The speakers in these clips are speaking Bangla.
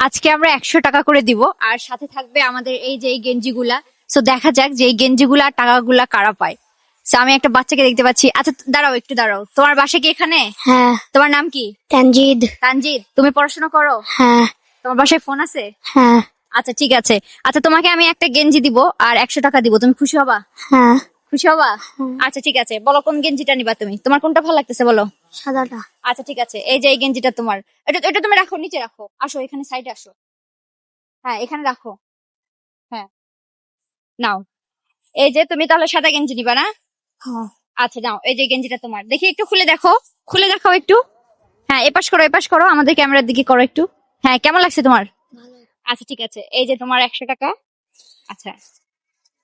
আজকে আমরা 100 টাকা করে দিব, আর সাথে থাকবে আমাদের এই যে এই গেঞ্জিগুলা। সো দেখা যাক যে এই গেঞ্জিগুলা আর টাকাগুলা কারা পায়। সো আমি একটা বাচ্চাকে দেখতে পাচ্ছি। আচ্ছা দাঁড়াও, একটু দাঁড়াও। তোমার বাসা কি এখানে? হ্যাঁ। তোমার নাম কি? তানজিদ। তানজিদ, তুমি পড়াশোনা করো? হ্যাঁ। তোমার বাসায় ফোন আছে? হ্যাঁ। আচ্ছা ঠিক আছে। আচ্ছা তোমাকে আমি একটা গেঞ্জি দিব আর 100 টাকা দিব, তুমি খুশি হবা? হ্যাঁ। খুশি হবা? আচ্ছা ঠিক আছে, বলো কোন গেঞ্জিটা নিবা তুমি? তোমার কোনটা ভালো লাগতেছে বলো। সাদাটা। আচ্ছা ঠিক আছে, এই যে এই গেঞ্জিটা তোমার। এটা এটা তুমি রাখো, নিচে রাখো। আসো এখানে সাইডে আসো। হ্যাঁ এখানে রাখো। হ্যাঁ নাও। এই যে তুমি তাহলে সাদা গেঞ্জি নিবা না? হ্যাঁ। আচ্ছা নাও, এই যে গেঞ্জিটা তোমার। দেখি একটু খুলে দেখো, খুলে দেখাও একটু। হ্যাঁ এপাশ করো, এপাশ করো, আমাদের ক্যামেরার দিকে করো একটু। হ্যাঁ কেমন লাগছে তোমার? আচ্ছা ঠিক আছে, এই যে তোমার 100 টাকা। আচ্ছা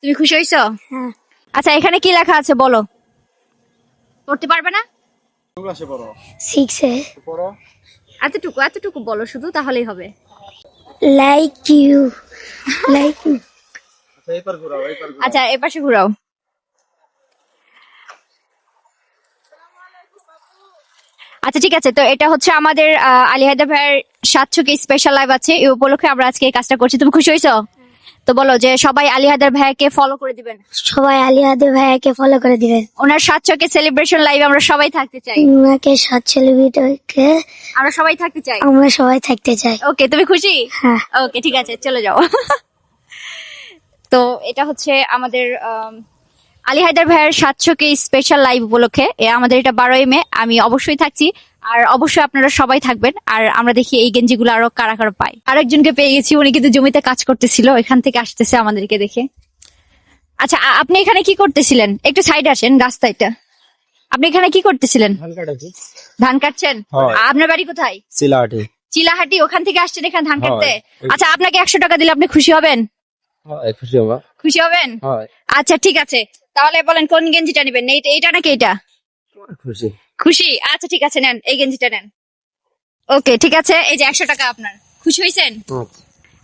তুমি খুশি হয়েছো? হ্যাঁ। আচ্ছা এখানে কি লেখা আছে বলো? পড়তে পারবে না? সিক্সে। এতটুকু এতটুকু বলো শুধু, তাহলেই হবে। Like you. Like you. আচ্ছা এপাশে ঘুরাও। আচ্ছা ঠিক আছে, তো এটা হচ্ছে আমাদের আলী হায়দার ভাইয়ের 700 স্পেশাল লাইভ আছে, এই উপলক্ষে আমরা আজকে এই কাজটা করছি। তুমি খুশি হয়েছো? তো বলো যে সবাই আলী হায়দার ভাইয়াকে ফলো করে দিবেন। সবাই আলিয়াদের ভাইয়াকে ফলো করে দিবেন। ওনার 700 সেলিব্রেশন লাইভে আমরা সবাই থাকতে চাই। ওনাকে 7 সেলিব্রিটিকে আমরা সবাই থাকতে চাই। আমরা সবাই থাকতে চাই। ওকে তুমি খুশি? হ্যাঁ। ওকে ঠিক আছে, চলে যাও। তো এটা হচ্ছে আমাদের আলী হায়দার ভাইয়ের 700 স্পেশাল লাইভ উপলক্ষে আমাদের এটা 12ই মে। আমি অবশ্যই থাকছি, আর অবশ্যই আপনারা সবাই থাকবেন। আর আমরা দেখি এই গেঞ্জিগুলো আরো কারা কারা পায়। আরেকজনকে পেয়ে গেছি, উনি কিন্তু জমিতে কাজ করতেছিল, এখান থেকে আসতেছে আমাদেরকে দেখে। আচ্ছা আপনি এখানে কি করতেছিলেন? একটু সাইডে আসেন, রাস্তা এটা। আপনি এখানে কি করতেছিলেন? ধান কাটছেন? আপনার বাড়ি কোথায়? চিলাহাটি। চিলাহাটি, ওখান থেকে আসছেন এখানে ধান কাটতে? হয়। আচ্ছা আপনাকে 100 টাকা দিলে আপনি খুশি হবেন? খুশি হবা? খুশি হবেন? হয়। আচ্ছা ঠিক আছে, তাহলে বলেন কোন গেঞ্জিটা নেবেন? এইটা নাকি এটা? খুশি। খুশি? আচ্ছা ঠিক আছে, নেন এই গেঞ্জিটা নেন। ওকে ঠিক আছে, এই যে 100 টাকা আপনার। খুশি হয়েছেন?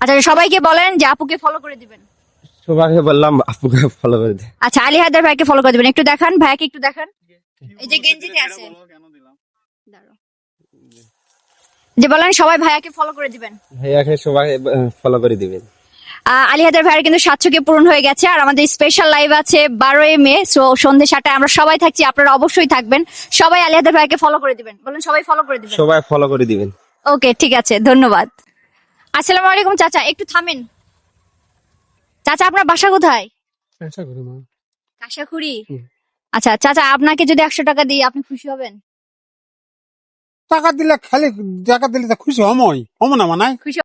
আচ্ছা সবাইকে বলেন যে আপুকে ফলো করে দিবেন। সবাইকে বললাম আপুকে ফলো করে দে। আচ্ছা আলী হায়দার ভাইকে ফলো করে দিবেন। একটু দেখান ভাইকে, একটু দেখান। এই যে গেঞ্জিতে আছে, দাঁড়াও। যে বলেন সবাই ভাইয়াকে ফলো করে দিবেন। ভাইয়াকে সবাই ফলো করে দিবেন। আলী হায়দার ভাইয়ের কিন্তু 700 পূরণ হয়ে গেছে, আর আমাদের স্পেশাল লাইভ আছে 12ই মে। সো সন্ধ্যে 7টায় আমরা সবাই থাকছি, আপনারা অবশ্যই থাকবেন। সবাই আলী হায়দার ভাইকে ফলো করে দিবেন। বলেন সবাই ফলো করে দিবেন। সবাই ফলো করে দিবেন। ওকে ঠিক আছে, ধন্যবাদ। আসসালামু আলাইকুম চাচা, একটু থামেন। চাচা আপনার বাসা কোথায়? কাশাখুড়ি। আচ্ছা চাচা, আপনাকে যদি 100 টাকা দিই আপনি খুশি হবেন? টাকা দিলে খালি টাকা দিলে তো খুশি হমই হম না মানায়। খুশি